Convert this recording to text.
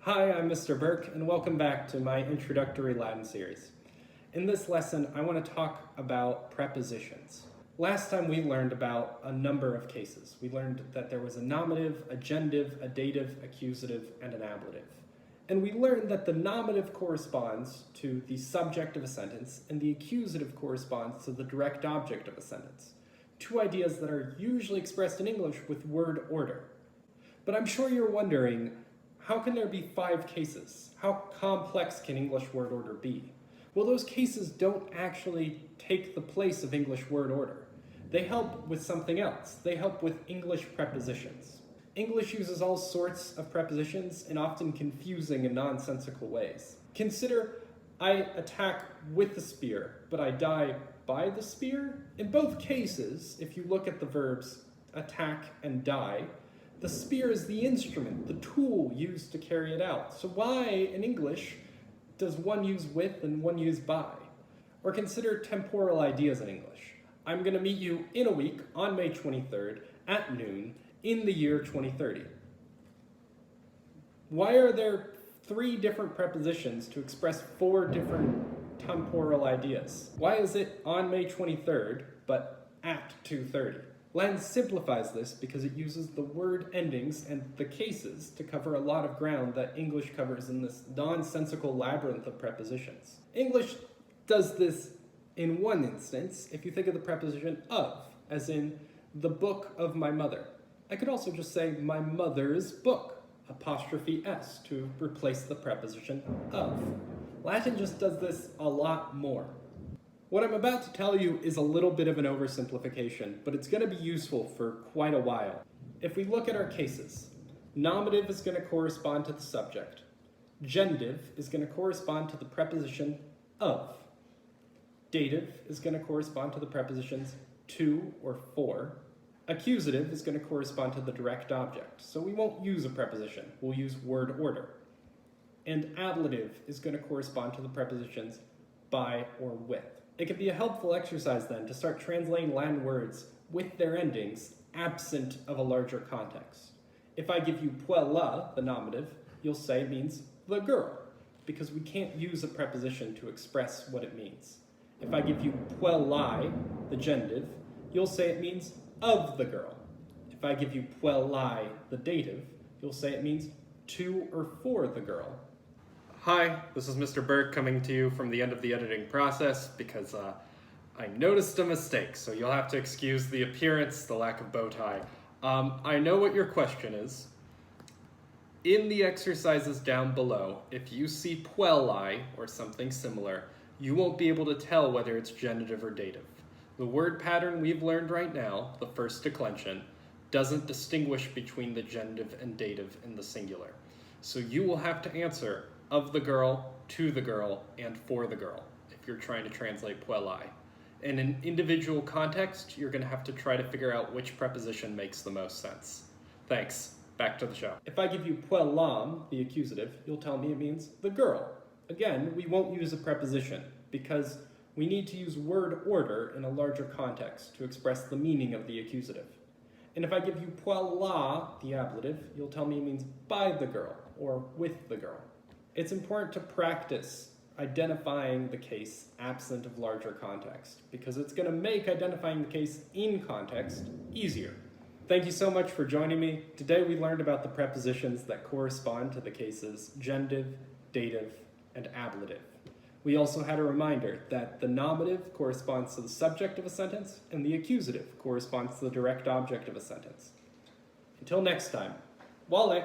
Hi, I'm Mr. Burke, and welcome back to my introductory Latin series. In this lesson, I want to talk about prepositions. Last time we learned about a number of cases. We learned that there was a nominative, a genitive, a dative, accusative, and an ablative. And we learned that the nominative corresponds to the subject of a sentence, and the accusative corresponds to the direct object of a sentence. Two ideas that are usually expressed in English with word order. But I'm sure you're wondering, how can there be 5 cases? How complex can English word order be? Well, those cases don't actually take the place of English word order. They help with something else. They help with English prepositions. English uses all sorts of prepositions in often confusing and nonsensical ways. Consider, I attack with the spear, but I die by the spear. In both cases, if you look at the verbs attack and die, the spear is the instrument, the tool used to carry it out. So why, in English, does one use with and one use by? Or consider temporal ideas in English. I'm going to meet you in a week on May 23rd at noon in the year 2030. Why are there 3 different prepositions to express 4 different temporal ideas? Why is it on May 23rd, but at 2:30? Latin simplifies this because it uses the word endings and the cases to cover a lot of ground that English covers in this nonsensical labyrinth of prepositions. English does this in one instance if you think of the preposition of, as in the book of my mother. I could also just say my mother's book, apostrophe s, to replace the preposition of. Latin just does this a lot more. What I'm about to tell you is a little bit of an oversimplification, but it's going to be useful for quite a while. If we look at our cases, nominative is going to correspond to the subject. Genitive is going to correspond to the preposition of. Dative is going to correspond to the prepositions to or for. Accusative is going to correspond to the direct object, so we won't use a preposition, we'll use word order. And ablative is going to correspond to the prepositions by or with. It can be a helpful exercise then to start translating Latin words with their endings absent of a larger context. If I give you puella, the nominative, you'll say it means the girl, because we can't use a preposition to express what it means. If I give you puellae, the genitive, you'll say it means of the girl. If I give you puellae, the dative, you'll say it means to or for the girl. Hi, this is Mr. Burke coming to you from the end of the editing process because I noticed a mistake, so you'll have to excuse the appearance, the lack of bow tie. I know what your question is. In the exercises down below, if you see puellae or something similar, you won't be able to tell whether it's genitive or dative. The word pattern we've learned right now, the first declension, doesn't distinguish between the genitive and dative in the singular. So you will have to answer of the girl, to the girl, and for the girl, if you're trying to translate puellae. In an individual context, you're going to have to try to figure out which preposition makes the most sense. Thanks. Back to the show. If I give you puellam, the accusative, you'll tell me it means the girl. Again, we won't use a preposition because we need to use word order in a larger context to express the meaning of the accusative. And if I give you puella, the ablative, you'll tell me it means by the girl or with the girl. It's important to practice identifying the case absent of larger context because it's going to make identifying the case in context easier. Thank you so much for joining me. Today we learned about the prepositions that correspond to the cases genitive, dative, and ablative. We also had a reminder that the nominative corresponds to the subject of a sentence and the accusative corresponds to the direct object of a sentence. Until next time, Wale!